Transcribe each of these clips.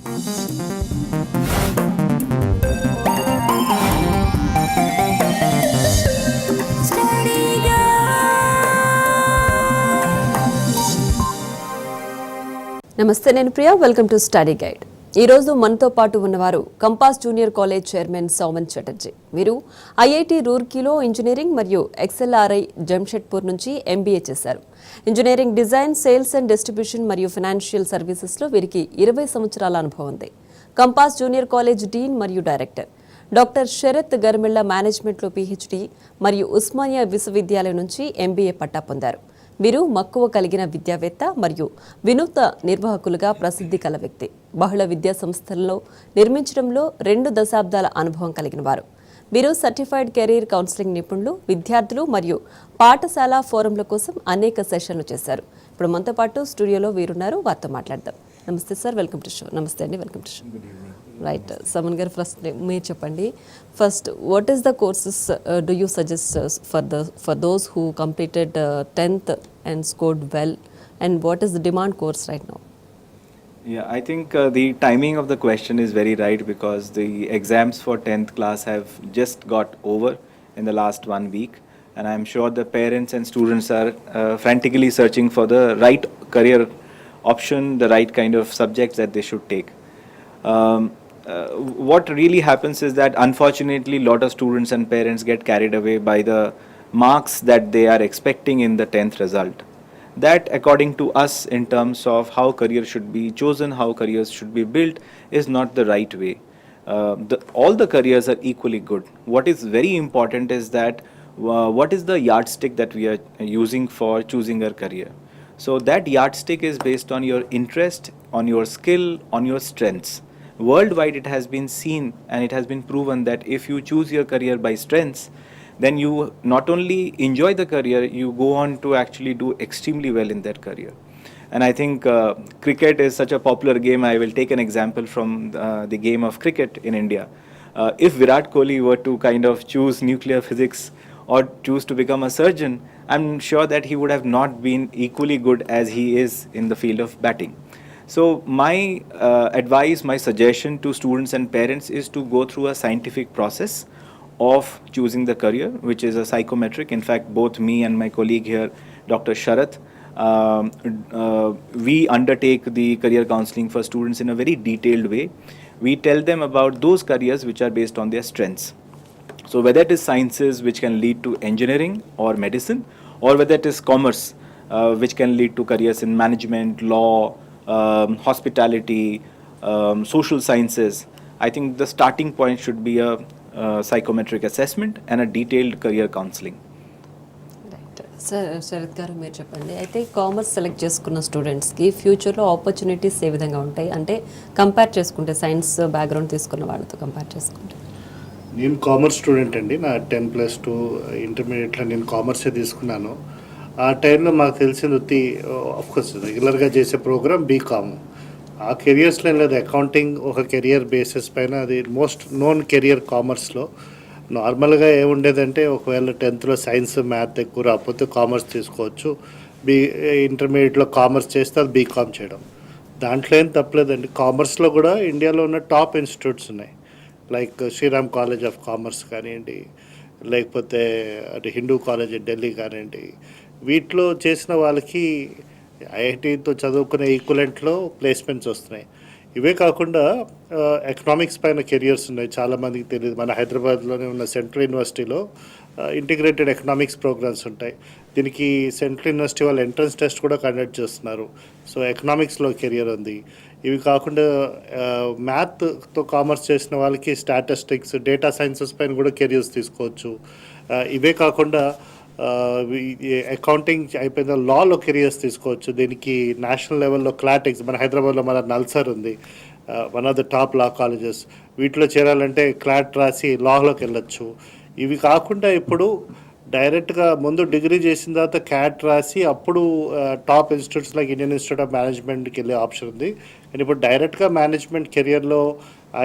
నమస్తే, నేను Priya. Welcome to study guide. ఈరోజు మనతో పాటు ఉన్నవారు compass junior college chairman Soumen Chatterjee. వీరు ఐఐటి రూర్కీలో ఇంజనీరింగ్ మరియు ఎక్స్ఎల్ఆర్ఐ జంషెడ్పూర్ నుంచి ఎంబీఏ చేశారు. Engineering design, sales and distribution మరియు ఫైనాన్షియల్ సర్వీసెస్లో వీరికి 20 సంవత్సరాల అనుభవం ఉంది. కంపాస్ జూనియర్ కాలేజ్ డీన్ మరియు డైరెక్టర్. డాక్టర్ షరత్ గరిమెల్లా మేనేజ్మెంట్లో పీహెచ్డీ మరియు ఉస్మానియా విశ్వవిద్యాలయం నుంచి ఎంబీఏ పట్టా పొందారు. వీరు మక్కువ కలిగిన విద్యావేత్త మరియు వినూత్న నిర్వాహకులుగా ప్రసిద్ధి కల వ్యక్తి. బహుళ విద్యా సంస్థల్లో నిర్మించడంలో 2 దశాబ్దాల అనుభవం కలిగిన వారు. వీరు సర్టిఫైడ్ కెరీర్ కౌన్సిలింగ్ నిపుణులు, విద్యార్థులు మరియు పాఠశాల ఫోరంల కోసం అనేక సెషన్లు చేశారు. ఇప్పుడు మనతో పాటు స్టూడియోలో వీరున్నారు, వారితో మాట్లాడదాం. నమస్తే సార్, వెల్కమ్ టు షో. నమస్తే అండి, వెల్కమ్ టు షో. రైట్, సమన్ గారు, ఫస్ట్ మీరు చెప్పండి. First, what is the courses do you suggest for those who completed 10th and scored well, and what is the demand course right now? Yeah, I think the timing of the question is very right, because the exams for 10th class have just got over in the last 1 week, and I'm sure the parents and students are frantically searching for the right career option, the right kind of subjects that they should take. What really happens is that unfortunately a lot of students and parents get carried away by the marks that they are expecting in the 10th result. That, according to us, in terms of how career should be chosen, how careers should be built, is not the right way. All the careers are equally good. What is very important is that what is the yardstick that we are using for choosing our career. So that yardstick is based on your interest, on your skill, on your strengths. Worldwide it has been seen and it has been proven that if you choose your career by strengths, then you not only enjoy the career, you go on to actually do extremely well in that career. And I think cricket is such a popular game. I will take an example from the game of cricket in India. If Virat Kohli were to kind of choose nuclear physics or choose to become a surgeon, I'm sure that he would have not been equally good as he is in the field of batting. So my advice, my suggestion to students and parents is to go through a scientific process of choosing the career, which is a psychometric. In fact, both me and my colleague here, Dr. Sharath, we undertake the career counseling for students in a very detailed way. We tell them about those careers which are based on their strengths. So whether it is sciences, which can lead to engineering or medicine, or whether it is commerce, which can lead to careers in management, law, hospitality, social sciences, I think the starting point should be a psychometric assessment and a detailed career counseling. Right sir, Sharath garu మీరు చెప్పండి. అయితే commerce select చేసుకున్న స్టూడెంట్స్కి ఫ్యూచర్లో opportunities ఏ విధంగా ఉంటాయి, అంటే compare చేసుకుంటే సైన్స్ బ్యాక్గ్రౌండ్ తీసుకున్న వాళ్ళతో కంపేర్ చేసుకుంటే? నేను కామర్స్ స్టూడెంట్ అండి. నా 10+2 ఇంటర్మీడియట్లో నేను కామర్సే తీసుకున్నాను. ఆ టైంలో మాకు తెలిసింది ఆఫ్కోర్స్ రెగ్యులర్గా చేసే ప్రోగ్రామ్ బీకామ్. ఆ కెరియర్స్లో లేదు, అకౌంటింగ్ ఒక కెరియర్ బేసిస్ పైన అది మోస్ట్ నోన్ కెరియర్ కామర్స్లో. నార్మల్గా ఏముండేదంటే ఒకవేళ 10th సైన్స్ మ్యాథ్ ఎక్కువ రాకపోతే కామర్స్ తీసుకోవచ్చు, ఇంటర్మీడియట్లో కామర్స్ చేస్తే అది బీకామ్ చేయడం. దాంట్లో ఏం తప్పలేదండి. కామర్స్లో కూడా ఇండియాలో ఉన్న టాప్ ఇన్స్టిట్యూట్స్ ఉన్నాయి, like Shriram college of commerce కానివ్వండి, లేకపోతే అది హిందూ కాలేజ్ ఢిల్లీ కానివ్వండి. వీటిలో చేసిన వాళ్ళకి ఐఐటితో చదువుకునే ఈక్వలెంట్లో ప్లేస్మెంట్స్ వస్తున్నాయి. ఇవే కాకుండా ఎకనామిక్స్ పైన కెరియర్స్ ఉన్నాయి, చాలామందికి తెలియదు. మన హైదరాబాద్లోనే ఉన్న సెంట్రల్ యూనివర్సిటీలో ఇంటిగ్రేటెడ్ ఎకనామిక్స్ ప్రోగ్రామ్స్ ఉంటాయి. దీనికి సెంట్రల్ యూనివర్సిటీ వాళ్ళు ఎంట్రన్స్ టెస్ట్ కూడా కండక్ట్ చేస్తున్నారు. సో ఎకనామిక్స్లో కెరియర్ ఉంది. ఇవి కాకుండా మ్యాథ్తో కామర్స్ చేసిన వాళ్ళకి స్టాటిస్టిక్స్, డేటా సైన్సెస్ పైన కూడా కెరియర్స్ తీసుకోవచ్చు. ఇవే కాకుండా అకౌంటింగ్ అయిపోయిన లాలో కెరియర్స్ తీసుకోవచ్చు. దీనికి నేషనల్ లెవెల్లో క్లాట్ మన హైదరాబాద్లో మన నల్సర్ ఉంది, one of the top law colleges. వీటిలో చేరాలంటే క్లాట్ రాసి లాలోకి వెళ్ళొచ్చు. ఇవి కాకుండా ఇప్పుడు డైరెక్ట్గా ముందు డిగ్రీ చేసిన తర్వాత క్యాట్ రాసి అప్పుడు top institutes like Indian institute of మేనేజ్మెంట్కి వెళ్ళే ఆప్షన్ ఉంది. అండ్ ఇప్పుడు డైరెక్ట్గా మేనేజ్మెంట్ కెరియర్లో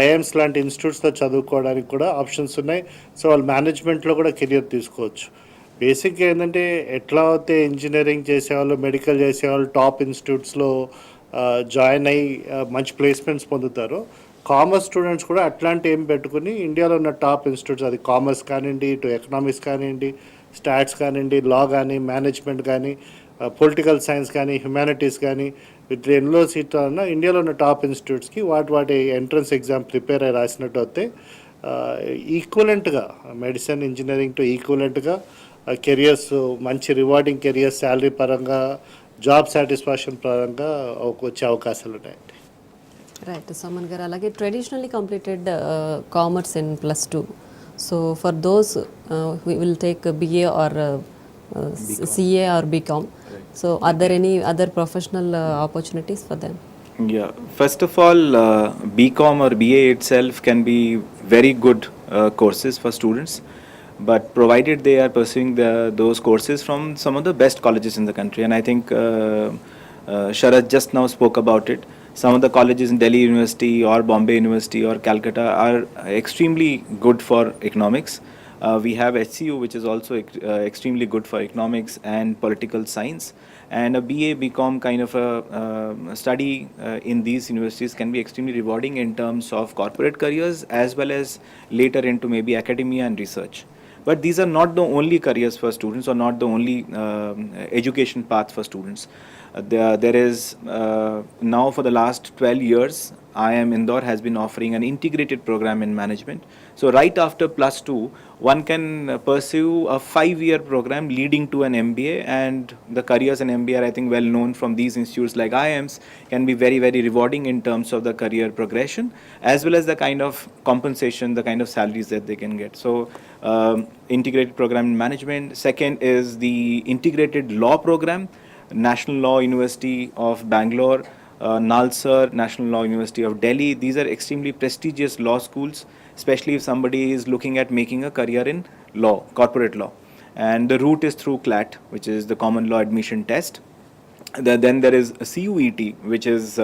ఐఐఎమ్స్ లాంటి ఇన్స్టిట్యూట్స్లో చదువుకోవడానికి కూడా ఆప్షన్స్ ఉన్నాయి. సో వాళ్ళు మేనేజ్మెంట్లో కూడా కెరియర్ తీసుకోవచ్చు. బేసిక్గా ఏంటంటే ఎట్లా అయితే ఇంజనీరింగ్ చేసేవాళ్ళు, మెడికల్ చేసేవాళ్ళు టాప్ ఇన్స్టిట్యూట్స్లో జాయిన్ అయ్యి మంచి ప్లేస్మెంట్స్ పొందుతారో కామర్స్ స్టూడెంట్స్ కూడా అట్లాంటి ఏం పెట్టుకుని ఇండియాలో ఉన్న టాప్ ఇన్స్టిట్యూట్స్, అది కామర్స్ కానివ్వండి, ఇటు ఎకనామిక్స్ కానివ్వండి, స్టాట్స్ కానివ్వండి, లా కానీ, మేనేజ్మెంట్ కానీ, పొలిటికల్ సైన్స్ కానీ, హ్యుమానిటీస్ కానీ, విత్ ఎన్నో సీట్లు ఉన్న ఇండియాలో ఉన్న టాప్ ఇన్స్టిట్యూట్స్కి వాటి ఎంట్రన్స్ ఎగ్జామ్ ప్రిపేర్ అయ్యి రాసినట్టు అయితే ఈక్వలెంట్గా మెడిసిన్, ఇంజనీరింగ్ టు ఈక్వలెంట్గా కెరియర్స్, మంచి రివార్డింగ్ కెరియర్స్, శాలరీ పరంగా, జాబ్ సాటిస్ఫాక్షన్ పరంగా వచ్చే అవకాశాలు ఉన్నాయండి. రైట్ సోమన్ గారు, అలాగే traditionally completed commerce in +2, so for those who will take BA or CA or BCom, so are there any other professional opportunities for them? Yeah, first of all, BCom or BA itself can be very good courses for students, but provided they are pursuing those courses from some of the best colleges in the country. And I think Sharath just now spoke about it. Some of the colleges in Delhi University or Bombay University or Calcutta are extremely good for economics. We have HCU, which is also extremely good for economics and political science. And a BA, BCom kind of a study in these universities can be extremely rewarding in terms of corporate careers as well as later into maybe academia and research. But these are not the only careers for students, or not the only education path for students. There is now for the last 12 years, IIM Indore has been offering an integrated program in management. So right after +2, one can pursue a 5-year program leading to an MBA, and the careers in MBA are, I think, well known from these institutes like IIMs, can be very, very rewarding in terms of the career progression as well as the kind of compensation, the kind of salaries that they can get. So integrated program in management. Second is the integrated law program, National Law University of Bangalore, Nalsar, National Law University of Delhi. These are extremely prestigious law schools, especially if somebody is looking at making a career in law, corporate law. And the route is through CLAT, which is the Common Law Admission Test. Then there is a CUET, which is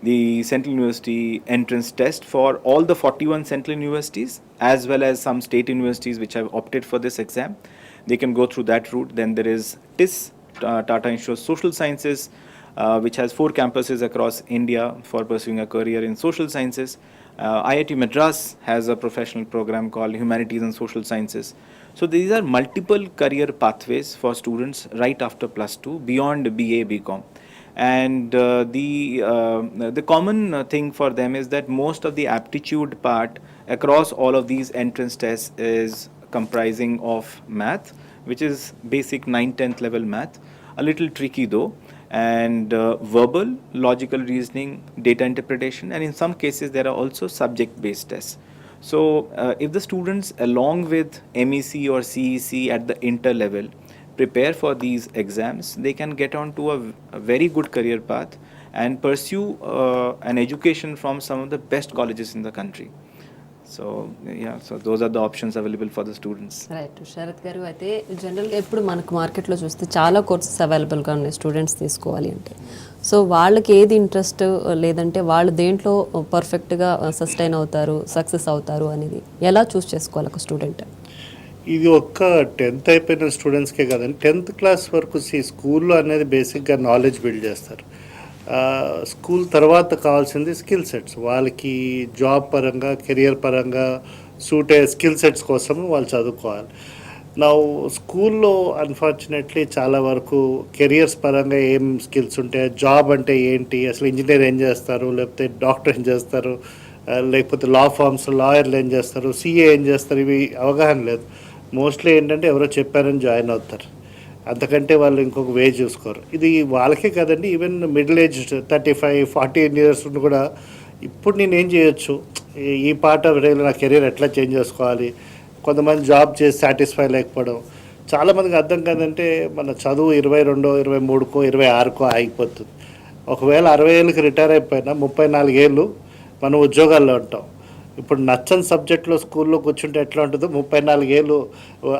the Central University entrance test for all the 41 central universities, as well as some state universities which have opted for this exam. They can go through that route. Then there is TIS, Tata Institute of Social Sciences, which has 4 campuses across India for pursuing a career in social sciences. IIT Madras has a professional program called Humanities and Social Sciences. So these are multiple career pathways for students right after +2 beyond BA, BCom. And the common thing for them is that most of the aptitude part across all of these entrance tests is comprising of math, which is basic 9th, 10th level math, a little tricky though, and verbal, logical reasoning, data interpretation, and in some cases there are also subject-based tests. So if the students along with MEC or CEC at the inter level prepare for these exams, they can get on to a very good career path and pursue an education from some of the best colleges in the country. So yeah, so those are the options available for the students. Right Sharath garu, అయితే జనరల్గా ఇప్పుడు మనకు మార్కెట్లో చూస్తే చాలా courses అవైలబుల్గా ఉన్నాయి students తీసుకోవాలి అంటే. సో వాళ్ళకి ఏది ఇంట్రెస్ట్, లేదంటే వాళ్ళు దేంట్లో పర్ఫెక్ట్గా సస్టైన్ అవుతారు, సక్సెస్ అవుతారు అనేది ఎలా చూస్ చేసుకోవాలి ఒక స్టూడెంట్? ఇది ఒక్క 10th అయిపోయిన స్టూడెంట్స్కే కదండి, 10th క్లాస్ వరకు స్కూల్లో అనేది బేసిక్గా నాలెడ్జ్ బిల్డ్ చేస్తారు. స్కూల్ తర్వాత కావాల్సింది స్కిల్ సెట్స్. వాళ్ళకి జాబ్ పరంగా, కెరియర్ పరంగా సూట్ అయ్యే స్కిల్ సెట్స్ కోసం వాళ్ళు చదువుకోవాలి. నా స్కూల్లో అన్ఫార్చునేట్లీ చాలా వరకు కెరియర్స్ పరంగా ఏం స్కిల్స్ ఉంటాయి, జాబ్ అంటే ఏంటి, అసలు ఇంజనీర్ ఏం చేస్తారు, లేకపోతే డాక్టర్ ఏం చేస్తారు, లేకపోతే లా ఫార్మ్స్ లాయర్లు ఏం చేస్తారు, సిఏ ఏం చేస్తారు, ఇవి అవగాహన లేదు. మోస్ట్లీ ఏంటంటే ఎవరో చెప్పారని జాయిన్ అవుతారు, అంతకంటే వాళ్ళు ఇంకొక వే చూసుకోరు. ఇది వాళ్ళకే కదండి, ఈవెన్ మిడిల్ ఏజ్ 35-40 years కూడా ఇప్పుడు నేను ఏం చేయొచ్చు, ఈ పార్ట్ ఆఫ్ నా కెరీర్ ఎట్లా చేంజ్ చేసుకోవాలి, కొంతమంది జాబ్ చేసి సాటిస్ఫై లేకపోవడం. చాలామందికి అర్థం కాదంటే మన చదువు 22, 23, 26 ఆగిపోతుంది. ఒకవేళ 60 ఏళ్ళకి రిటైర్ అయిపోయినా 34 ఏళ్ళు మనం ఉద్యోగాల్లో ఉంటాం. ఇప్పుడు నచ్చని సబ్జెక్ట్లో స్కూల్లో కూర్చుంటే ఎట్లా ఉంటుందో 34 ఏళ్ళు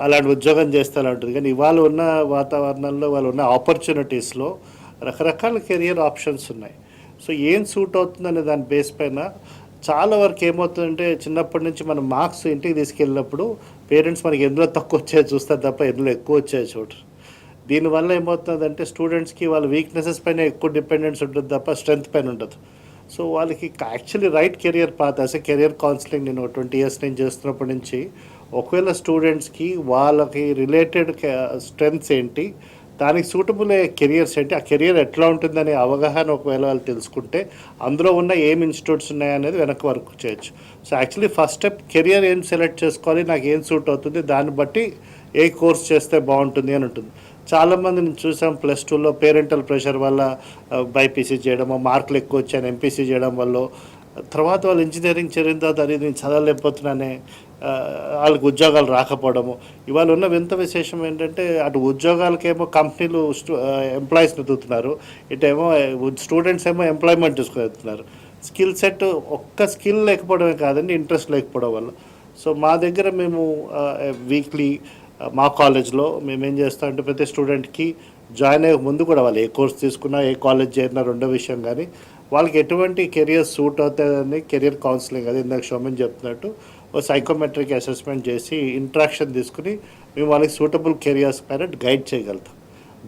అలాంటి ఉద్యోగం చేస్తే అలా ఉంటుంది. కానీ ఇవాళ ఉన్న వాతావరణంలో, వాళ్ళు ఉన్న ఆపర్చునిటీస్లో రకరకాల కెరియర్ ఆప్షన్స్ ఉన్నాయి. సో ఏం సూట్ అవుతుందనే దాని బేస్ పైన చాలా వరకు ఏమవుతుందంటే, చిన్నప్పటి నుంచి మనం మార్క్స్ ఇంటికి తీసుకెళ్ళినప్పుడు పేరెంట్స్ మనకి ఎందులో తక్కువ వచ్చాయో చూస్తారు తప్ప ఎందులో ఎక్కువ వచ్చాయో చూడరు. దీనివల్ల ఏమవుతుందంటే స్టూడెంట్స్కి వాళ్ళ వీక్నెసెస్ పైన ఎక్కువ డిపెండెన్స్ ఉంటుంది తప్ప స్ట్రెంత్ పైన ఉండదు. సో వాళ్ళకి యాక్చువల్లీ రైట్ కెరియర్ పాత్ అసే కెరియర్ కౌన్సిలింగ్ నేను 20 years నేను చేస్తున్నప్పటి నుంచి ఒకవేళ స్టూడెంట్స్కి వాళ్ళకి రిలేటెడ్ స్ట్రెంగ్త్స్ ఏంటి, దానికి సూటబుల్ అయ్యే కెరియర్స్ ఏంటి, ఆ కెరియర్ ఎట్లా ఉంటుందనే అవగాహన ఒకవేళ వాళ్ళు తెలుసుకుంటే అందులో ఉన్న ఏం ఇన్స్టిట్యూట్స్ ఉన్నాయనేది వెనక్కి వర్క్ చేయొచ్చు. So actually first step career ఏం సెలెక్ట్ చేసుకోవాలి, నాకు ఏం సూట్ అవుతుంది, దాన్ని బట్టి ఏ కోర్స్ చేస్తే బాగుంటుంది అని ఉంటుంది. చాలామందిని చూసాం +2లో పేరెంటల్ ప్రెషర్ వల్ల బైపీసీ చేయడమో, మార్కులు ఎక్కువ వచ్చాయని ఎంపీసీ చేయడం వల్ల తర్వాత వాళ్ళు ఇంజనీరింగ్ చేరిన తర్వాత అది నేను చదవలేకపోతున్నానే వాళ్ళకి ఉద్యోగాలు రాకపోవడము. ఇవాళ ఉన్న వింత విశేషం ఏంటంటే అటు ఉద్యోగాలకేమో కంపెనీలు ఎంప్లాయీస్ని ఎదుగుతున్నారు, ఇటేమో స్టూడెంట్స్ ఏమో ఎంప్లాయ్మెంట్ తీసుకుని స్కిల్ సెట్ ఒక్క స్కిల్ లేకపోవడమే కాదండి, ఇంట్రెస్ట్ లేకపోవడం వల్ల. సో మా దగ్గర మేము వీక్లీ మా కాలేజ్లో మేము ఏం చేస్తామంటే ప్రతి స్టూడెంట్కి జాయిన్ అయ్యే ముందు కూడా వాళ్ళు ఏ కోర్స్ తీసుకున్నా ఏ కాలేజ్ చేరినా రెండో విషయం, కానీ వాళ్ళకి ఎటువంటి కెరియర్ సూట్ అవుతుందని కెరియర్ కౌన్సిలింగ్, అది ఇందాక సౌమెన్ చెప్తున్నట్టు ఓ సైకోమెట్రిక్ అసెస్మెంట్ చేసి ఇంట్రాక్షన్ తీసుకుని మేము వాళ్ళకి సూటబుల్ కెరియర్స్ పైన గైడ్ చేయగలుగుతాం.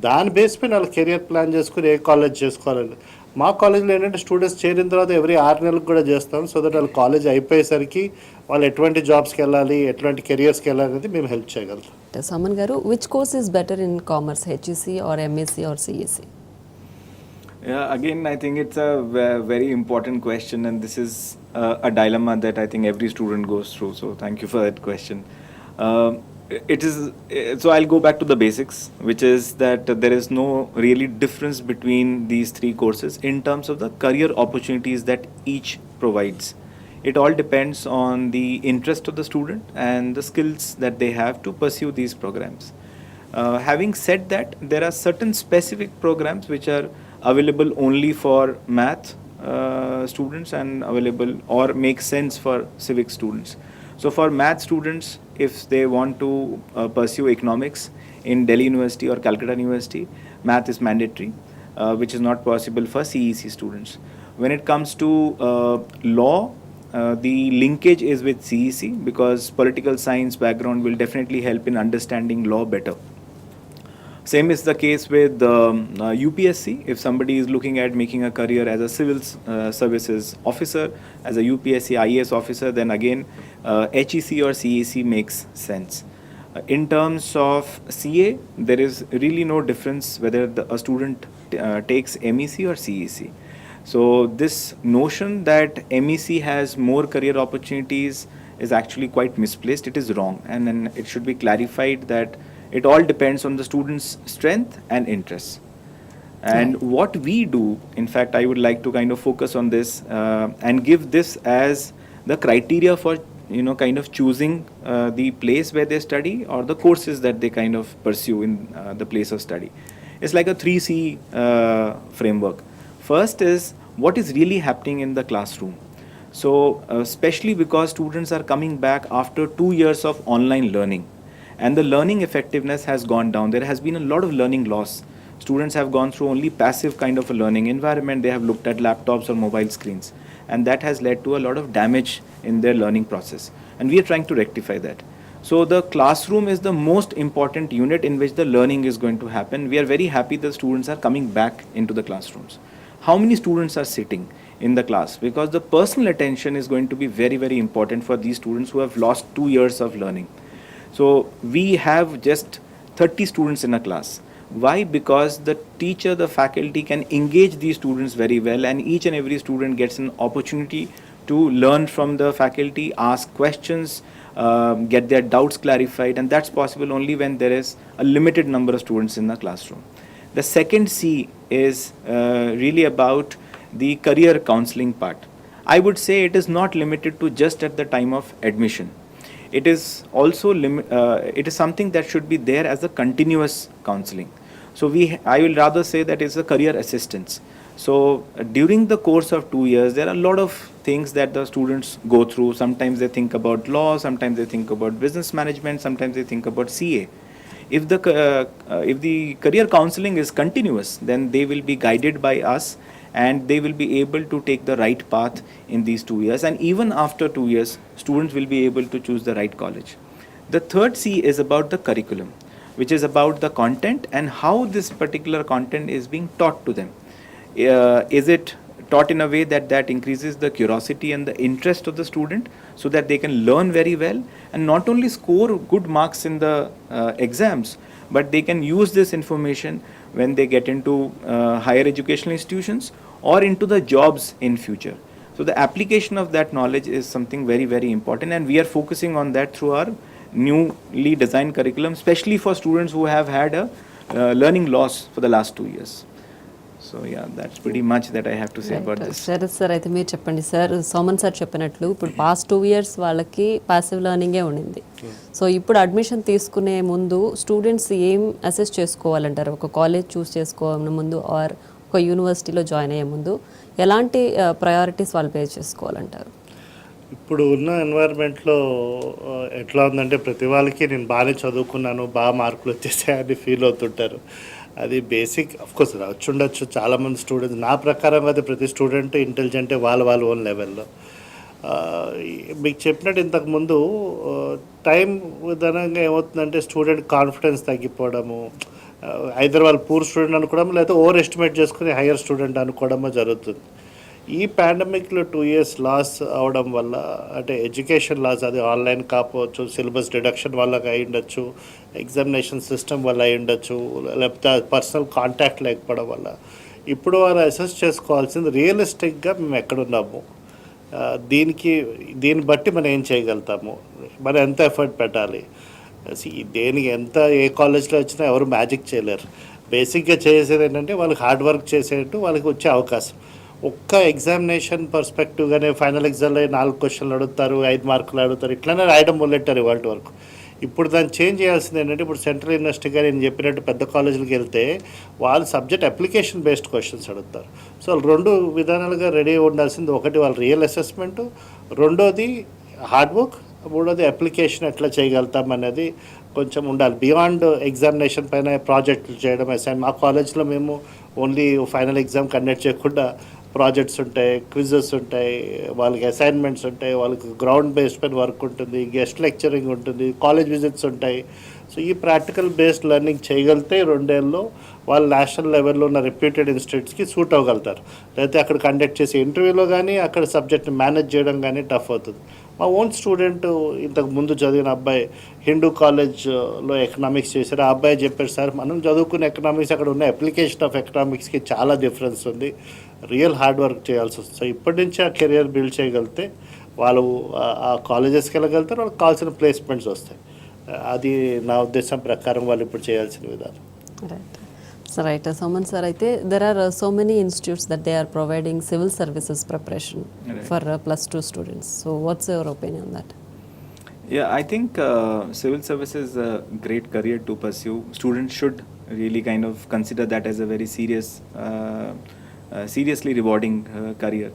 దాని బేస్ పైన వాళ్ళు కెరియర్ ప్లాన్ చేసుకుని ఏ కాలేజ్ చేసుకోవాలని. మా కాలేజ్లో ఏంటంటే స్టూడెంట్స్ చేరిన తర్వాత ఎవ్రీ 6 నెలలకు కూడా చేస్తాం, సో దట్ వాళ్ళు కాలేజ్ అయిపోయేసరికి వాళ్ళు ఎటువంటి జాబ్స్కి వెళ్ళాలి, ఎటువంటి కెరియర్స్కి వెళ్ళాలి అనేది మేము హెల్ప్ చేయగలుగుతాం. Soumen garu, which course is better in commerce, HEC or MEC or CEC? Yeah, again, I think it's a very important question, and this is a dilemma that I think every student goes through. So, thank you for that question. It is so. I'll go back to the basics, which is that there is no really difference between these three courses in terms of the career opportunities that each provides. It all depends on the interest of the student and the skills that they have to pursue these programs. Having said that, there are certain specific programs which are available only for math students and available or make sense for civic students. So for math students, if they want to pursue economics in Delhi University or Calcutta University, math is mandatory, which is not possible for CEC students. When it comes to law, the linkage is with CEC because political science background will definitely help in understanding law better. Same is the case with UPSC. If somebody is looking at making a career as a civil services officer, as a UPSC IAS officer, then again HEC or CEC makes sense. In terms of CA, there is really no difference whether a student takes MEC or CEC. So this notion that MEC has more career opportunities is actually quite misplaced. It is wrong, and then it should be clarified that it all depends on the student's strength and interests. And what we do, in fact, I would like to kind of focus on this and give this as the criteria for kind of choosing the place where they study or the courses that they kind of pursue in the place of study. It's like a 3C framework. First is what is really happening in the classroom. So especially because students are coming back after 2 years of online learning, and the learning effectiveness has gone down. There has been a lot of learning loss. Students have gone through only passive kind of a learning environment. They have looked at laptops or mobile screens, and that has led to a lot of damage in their learning process, and we are trying to rectify that. So the classroom is the most important unit in which the learning is going to happen. We are very happy that students are coming back into the classrooms. How many students are sitting in the class? Because the personal attention is going to be very, very important for these students who have lost 2 years of learning. So we have just 30 students in a class. Why? Because the teacher, the faculty can engage these students very well, and each and every student gets an opportunity to learn from the faculty, ask questions, get their doubts clarified, and that's possible only when there is a limited number of students in the classroom. The second C is really about the career counseling part. I would say it is not limited to just at the time of admission. It is also it is something that should be there as a continuous counseling. So I will rather say that it's a career assistance. So during the course of 2 years, there are a lot of things that the students go through. Sometimes they think about law, sometimes they think about business management, sometimes they think about CA. If the career counseling is continuous, then they will be guided by us, and they will be able to take the right path in these 2 years. And even after 2 years, students will be able to choose the right college. The third C is about the curriculum. which is about the content and how this particular content is being taught to them. Is it taught in a way that increases the curiosity and the interest of the student so that they can learn very well and not only score good marks in the exams, but they can use this information when they get into higher educational institutions or into the jobs in future. So the application of that knowledge is something very, very important, and we are focusing on that through our newly designed curriculum, especially for students who have had a learning loss for the last 2 years. So yeah, that's pretty much that I have to say about this. Sharath sir అయితే మీరు చెప్పండి sir. Soman sir చెప్పినట్లు ఇప్పుడు past 2 years వాళ్ళకి passive లెర్నింగే ఉండింది. So ఇప్పుడు admission తీసుకునే ముందు స్టూడెంట్స్ ఏం అసెస్ చేసుకోవాలంటారు? ఒక కాలేజ్ చూస్ చేసుకోవడం ముందు ఆర్ ఒక యూనివర్సిటీలో జాయిన్ అయ్యే ముందు ఎలాంటి ప్రయారిటీస్ వాళ్ళు పే చేసుకోవాలంటారు? ఇప్పుడు ఉన్న ఎన్వైర్న్మెంట్లో ఎట్లా ఉందంటే ప్రతి వాళ్ళకి నేను బాగానే చదువుకున్నాను, బాగా మార్కులు వచ్చేసాయని ఫీల్ అవుతుంటారు. అది బేసిక్ కోర్స్ వచ్చి ఉండొచ్చు చాలామంది స్టూడెంట్స్. నా ప్రకారం అయితే ప్రతి స్టూడెంట్ ఇంటెలిజెంటే వాళ్ళ ఓన్ లెవెల్లో. మీకు చెప్పినట్టు ఇంతకుముందు టైం విధానంగా ఏమవుతుందంటే స్టూడెంట్ కాన్ఫిడెన్స్ తగ్గిపోవడము, ఐదర్ వాళ్ళు పూర్ స్టూడెంట్ అనుకోవడం లేదా ఓవర్ ఎస్టిమేట్ చేసుకుని హయ్యర్ స్టూడెంట్ అనుకోవడమో జరుగుతుంది. ఈ పాండమిక్లో 2 years లాస్ అవడం వల్ల, అంటే ఎడ్యుకేషన్ లాస్, అది ఆన్లైన్ కాకపోవచ్చు, సిలబస్ డిడక్షన్ వల్ల అయి ఉండొచ్చు, ఎగ్జామినేషన్ సిస్టమ్ వల్ల అయి ఉండొచ్చు, లేకపోతే పర్సనల్ కాంటాక్ట్ లేకపోవడం వల్ల ఇప్పుడు వాళ్ళు అసెస్ చేసుకోవాల్సింది రియలిస్టిక్గా మేము ఎక్కడున్నాము, దీన్ని బట్టి మనం ఏం చేయగలుగుతాము, మనం ఎంత ఎఫర్ట్ పెట్టాలి. దేనికి ఎంత ఏ కాలేజ్లో వచ్చినా ఎవరు మ్యాజిక్ చేయలేరు. బేసిక్గా చేసేది ఏంటంటే వాళ్ళకి హార్డ్ వర్క్ చేసేట్టు వాళ్ళకి వచ్చే అవకాశం. ఒక్క ఎగ్జామినేషన్ పర్స్పెక్టివ్గానే ఫైనల్ ఎగ్జామ్లో 4 questions అడుగుతారు, 5 మార్కులు అడుగుతారు, ఇట్లానే రాయడం మొదలెట్టారు ఇవాళ వరకు. ఇప్పుడు దాన్ని చేంజ్ చేయాల్సింది ఏంటంటే ఇప్పుడు సెంట్రల్ యూనివర్సిటీగా నేను చెప్పినట్టు పెద్ద కాలేజీలకు వెళ్తే వాళ్ళు సబ్జెక్ట్ అప్లికేషన్ బేస్డ్ క్వశ్చన్స్ అడుగుతారు. సో వాళ్ళు 2 విధానాలుగా రెడీ ఉండాల్సింది. ఒకటి వాళ్ళ రియల్ అసెస్మెంటు, రెండోది హార్డ్ వర్క్, మూడోది అప్లికేషన్ ఎట్లా చేయగలుగుతాం అనేది కొంచెం ఉండాలి. బియాండ్ ఎగ్జామినేషన్ పైన ప్రాజెక్టులు చేయడం అసైన్. మా కాలేజ్లో మేము ఓన్లీ ఫైనల్ ఎగ్జామ్ కండక్ట్ చేయకుండా ప్రాజెక్ట్స్ ఉంటాయి, క్విజెస్ ఉంటాయి, వాళ్ళకి అసైన్మెంట్స్ ఉంటాయి, వాళ్ళకి గ్రౌండ్ బేస్డ్ పైన వర్క్ ఉంటుంది, గెస్ట్ లెక్చరింగ్ ఉంటుంది, కాలేజ్ విజిట్స్ ఉంటాయి. సో ఈ ప్రాక్టికల్ బేస్డ్ లెర్నింగ్ చేయగలిగితే 2 ఏళ్ళలో వాళ్ళు నేషనల్ లెవెల్లో ఉన్న రెప్యూటెడ్ ఇన్స్టిట్యూట్స్కి సూట్ అవ్వగలుగుతారు. లేకపోతే అక్కడ కండక్ట్ చేసే ఇంటర్వ్యూలో కానీ అక్కడ సబ్జెక్ట్ని మేనేజ్ చేయడం కానీ టఫ్ అవుతుంది. మా ఓన్ స్టూడెంట్ ఇంతకు ముందు చదివిన అబ్బాయి హిందూ కాలేజ్లో ఎకనామిక్స్ చేశారు. ఆ అబ్బాయి చెప్పారు, సార్ మనం చదువుకున్న ఎకనామిక్స్ అక్కడ ఉన్న అప్లికేషన్ ఆఫ్ ఎకనామిక్స్కి చాలా డిఫరెన్స్ ఉంది, రియల్ హార్డ్ వర్క్ చేయాల్సి వస్తుంది. సో ఇప్పటి నుంచి ఆ కెరియర్ బిల్డ్ చేయగలిగితే వాళ్ళు ఆ కాలేజెస్కి వెళ్ళగలుగుతారు, వాళ్ళకి కావాల్సిన ప్లేస్మెంట్స్ వస్తాయి. అది నా ఉద్దేశం ప్రకారం వాళ్ళు ఇప్పుడు చేయాల్సిన విధానం. Right. Soumen sir, there are so many institutes that they are providing civil services preparation for +2 students. So what's your opinion on that? Yeah, I think civil service is a great career to pursue. Students should really kind of consider that as a very seriously rewarding career.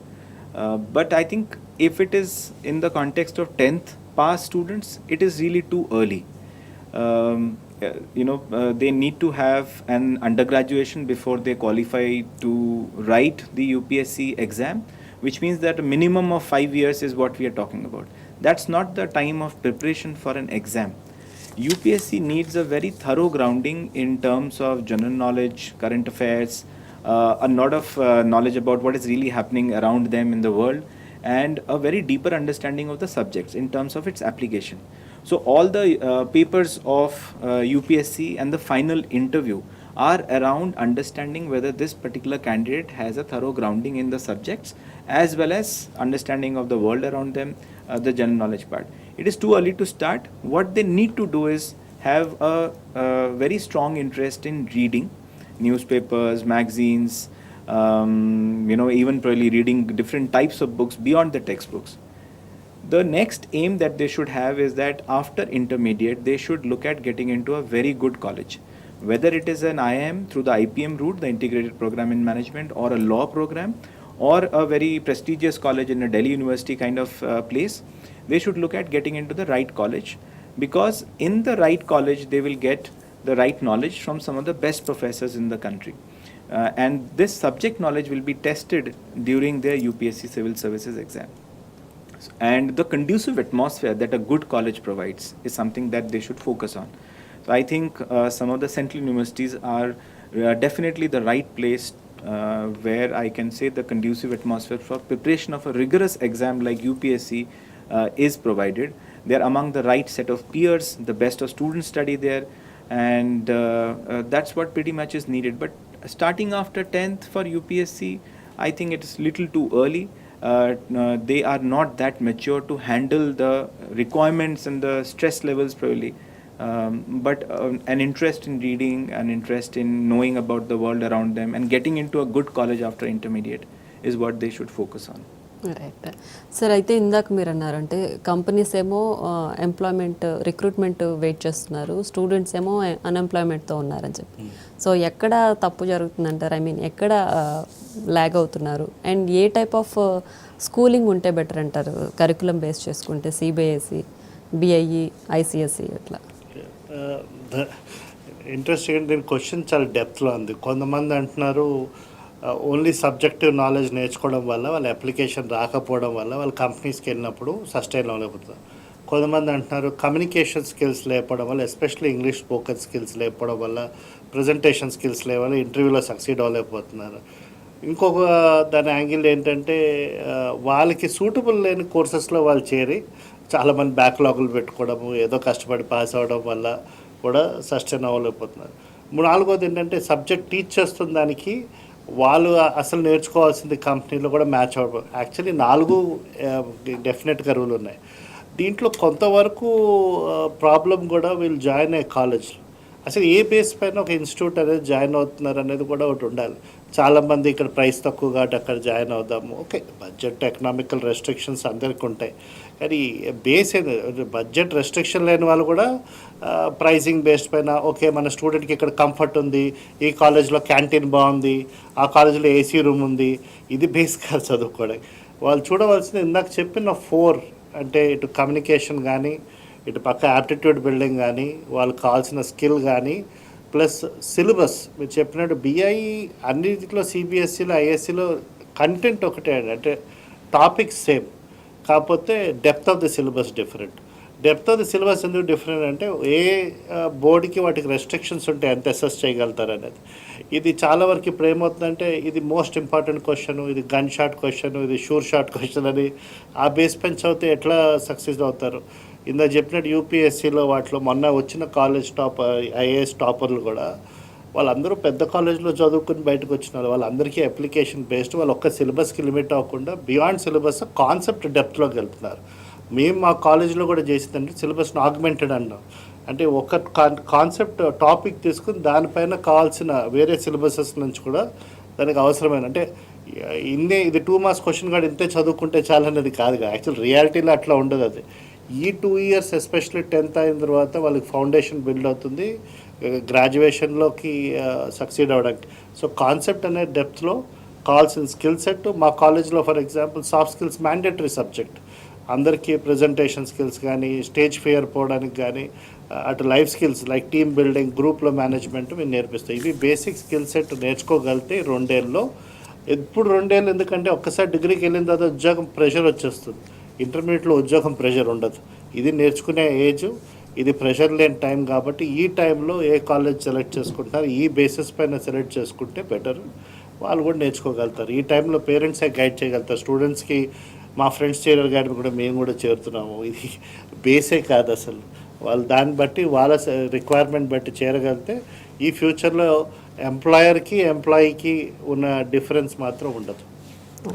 But I think if it is in the context of 10th pass students, it is really too early. They need to have an undergraduation before they qualify to write the UPSC exam, which means that a minimum of 5 years is what we are talking about. That's not the time of preparation for an exam. UPSC needs a very thorough grounding in terms of general knowledge, current affairs, a lot of knowledge about what is really happening around them in the world, and a very deeper understanding of the subjects in terms of its application. So all the papers of UPSC and the final interview are around understanding whether this particular candidate has a thorough grounding in the subjects as well as understanding of the world around them, the general knowledge part. It is too early to start. What they need to do is have a very strong interest in reading newspapers, magazines, even probably reading different types of books beyond the textbooks. The next aim that they should have is that after intermediate, they should look at getting into a very good college. Whether it is an IIM through the IPM route, the Integrated Program in Management, or a law program, or a very prestigious college in a Delhi University kind of place, they should look at getting into the right college, because in the right college, they will get the right knowledge from some of the best professors in the country. And this subject knowledge will be tested during their UPSC Civil Services exam. And the conducive atmosphere that a good college provides is something that they should focus on. So I think some of the central universities are definitely the right place where I can say the conducive atmosphere for preparation of a rigorous exam like UPSC is provided. They are among the right set of peers, the best of students study there, and that's what pretty much is needed. But starting after 10th for UPSC, I think it is little too early. They are not that mature to handle the requirements and the stress levels probably. But an interest in reading, an interest in knowing about the world around them, and getting into a good college after intermediate is what they should focus on. Right sir, అయితే ఇందాక మీరు అన్నారంటే companies ఏమో employment recruitment wait చేస్తున్నారు, students ఏమో అన్ఎంప్లాయ్మెంట్తో ఉన్నారని చెప్పి. So ఎక్కడ తప్పు జరుగుతుందంటారు? ఐ మీన్ ఎక్కడ ల్యాగ్ అవుతున్నారు? And A type of schooling ఉంటే బెటర్ అంటారు కరికులం బేస్ చేసుకుంటే? సిబిఎస్ఈ, బిఐఈ, ఐసిఎస్ఈ అట్లా. ఇంట్రెస్టింగ్, దీని క్వశ్చన్ చాలా డెప్త్లో ఉంది. కొంతమంది అంటున్నారు ఓన్లీ సబ్జెక్టివ్ నాలెడ్జ్ నేర్చుకోవడం వల్ల వాళ్ళ అప్లికేషన్ రాకపోవడం వల్ల వాళ్ళ కంపెనీస్కి వెళ్ళినప్పుడు సస్టైన్ అవ్వలేకపోతుంది. కొంతమంది అంటున్నారు కమ్యూనికేషన్ స్కిల్స్ లేకపోవడం వల్ల, ఎస్పెషల్లీ ఇంగ్లీష్ స్పోకెన్ స్కిల్స్ లేకపోవడం వల్ల, ప్రజెంటేషన్ స్కిల్స్ లేవల్ల ఇంటర్వ్యూలో సక్సీడ్ అవ్వలేకపోతున్నారు. ఇంకొక దాని యాంగిల్ ఏంటంటే వాళ్ళకి సూటబుల్ లేని కోర్సెస్లో వాళ్ళు చేరి చాలామంది బ్యాక్లాగులు పెట్టుకోవడము, ఏదో కష్టపడి పాస్ అవ్వడం వల్ల కూడా సస్టైన్ అవ్వలేకపోతున్నారు. నాలుగోది ఏంటంటే సబ్జెక్ట్ టీచ్ చేస్తున్న దానికి వాళ్ళు అసలు నేర్చుకోవాల్సింది కంపెనీలో కూడా మ్యాచ్ అవ్వడం. యాక్చువల్లీ 4 డెఫినెట్గా రూల్ ఉన్నాయి. దీంట్లో కొంతవరకు ప్రాబ్లం కూడా వీళ్ళు జాయిన్ అయ్యే కాలేజ్లో అసలు ఏ బేస్ పైన ఒక ఇన్స్టిట్యూట్ అనేది జాయిన్ అవుతున్నారు అనేది కూడా ఒకటి ఉండాలి. చాలామంది ఇక్కడ ప్రైస్ తక్కువ కాబట్టి అక్కడ జాయిన్ అవుదాము, ఓకే, బడ్జెట్ ఎకనామికల్ రెస్ట్రిక్షన్స్ అందరికీ ఉంటాయి, కానీ బేస్ ఏది బడ్జెట్ రెస్ట్రిక్షన్ లేని వాళ్ళు కూడా ప్రైసింగ్ బేస్డ్ పైన ఓకే మన స్టూడెంట్కి ఇక్కడ కంఫర్ట్ ఉంది, ఈ కాలేజ్లో క్యాంటీన్ బాగుంది, ఆ కాలేజ్లో ఏసీ రూమ్ ఉంది, ఇది బేస్ కాదు చదువుకోవడానికి. వాళ్ళు చూడవలసింది ఇందాక చెప్పిన 4 అంటే ఇటు కమ్యూనికేషన్ కానీ, ఇటు పక్క యాప్టిట్యూడ్ బిల్డింగ్ కానీ, వాళ్ళకి కావాల్సిన స్కిల్ కానీ, ప్లస్ సిలబస్. మీరు చెప్పినట్టు బిఐ అన్నిటిలో సిబిఎస్ఈలో ఐఎస్సిలో కంటెంట్ ఒకటే అండి, అంటే టాపిక్స్ సేమ్, కాకపోతే depth of the syllabus different. Depth of the syllabus ఎందుకు డిఫరెంట్ అంటే ఏ బోర్డుకి వాటికి రెస్ట్రిక్షన్స్ ఉంటే ఎంత అసెస్ చేయగలుగుతారు అనేది. ఇది చాలా వరకు ఇప్పుడు ఏమవుతుందంటే ఇది మోస్ట్ ఇంపార్టెంట్ క్వశ్చన్, ఇది గన్ షాట్ క్వశ్చన్, ఇది షూర్ షాట్ క్వశ్చన్ అని ఆ బేస్ పైన చదివితే ఎట్లా సక్సెస్ అవుతారు? ఇందాక చెప్పినట్టు యూపీఎస్సీలో వాటిలో మొన్న వచ్చిన కాలేజ్ ఐఏఎస్ టాపర్లు కూడా వాళ్ళందరూ పెద్ద కాలేజ్లో చదువుకుని బయటకు వచ్చినారు. వాళ్ళందరికీ అప్లికేషన్ బేస్డ్, వాళ్ళు ఒక్క సిలబస్కి లిమిట్ అవ్వకుండా బియాండ్ సిలబస్ కాన్సెప్ట్ డెప్త్లోకి వెళ్తున్నారు. మేము మా కాలేజీలో కూడా చేసిందంటే సిలబస్ని ఆగ్మెంటెడ్ అన్నాం, అంటే ఒక కాన్సెప్ట్ టాపిక్ తీసుకుని దానిపైన కావాల్సిన వేరే సిలబసెస్ నుంచి కూడా దానికి అవసరమైన, అంటే ఇది 2 మార్క్స్ క్వశ్చన్ కూడా ఇంతే చదువుకుంటే చాలనేది కాదు కదా, యాక్చువల్ రియాలిటీలో అట్లా ఉండదు. అది ఈ 2 ఇయర్స్ ఎస్పెషల్లీ 10th అయిన తర్వాత వాళ్ళకి ఫౌండేషన్ బిల్డ్ అవుతుంది గ్రాడ్యుయేషన్లోకి సక్సీడ్ అవ్వడానికి. సో కాన్సెప్ట్ అనే డెప్త్లో కావాల్సిన స్కిల్ సెట్ మా కాలేజ్లో for example soft skills mandatory subject, అందరికీ ప్రజెంటేషన్ స్కిల్స్ కానీ, స్టేజ్ ఫియర్ పోవడానికి కానీ, అటు life skills like team building, గ్రూప్లో మేనేజ్మెంట్ మేము నేర్పిస్తాం. ఇవి బేసిక్ స్కిల్ సెట్ నేర్చుకోగలిగితే 2 ఏళ్ళలో, ఎప్పుడు 2 ఏళ్ళు ఎందుకంటే ఒక్కసారి డిగ్రీకి వెళ్ళిన తర్వాత ఉద్యోగం ప్రెషర్ వచ్చేస్తుంది, ఇంటర్మీడియట్లో ఉద్యోగం ప్రెషర్ ఉండదు. ఇది నేర్చుకునే ఏజ్, ఇది ప్రెషర్ లేని టైం, కాబట్టి ఈ టైంలో ఏ కాలేజ్ సెలెక్ట్ చేసుకుంటున్నారు ఈ బేసిస్ పైన సెలెక్ట్ చేసుకుంటే బెటర్, వాళ్ళు కూడా నేర్చుకోగలుగుతారు. ఈ టైంలో పేరెంట్సే గైడ్ చేయగలుగుతారు స్టూడెంట్స్కి. మా ఫ్రెండ్స్ చేరే గాడిని కూడా మేము కూడా చేరుతున్నాము, ఇది బేసే కాదు అసలు. వాళ్ళు దాన్ని బట్టి వాళ్ళ రిక్వైర్మెంట్ బట్టి చేరగలిగితే ఈ ఫ్యూచర్లో ఎంప్లాయర్కి ఎంప్లాయీకి ఉన్న డిఫరెన్స్ మాత్రం ఉండదు.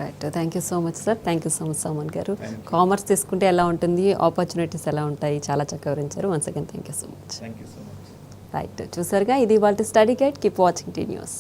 Right, thank you so much sir. Thank you so much Souman గారు. కామర్స్ తీసుకుంటే ఎలా ఉంటుంది, ఆపర్చునిటీస్ ఎలా ఉంటాయి, చాలా చక్కగా వివరించారు. Once again thank you so much. Thank you so much. Right, చూసారుగా ఇది వాళ్ళ study guide. Keep watching tea news.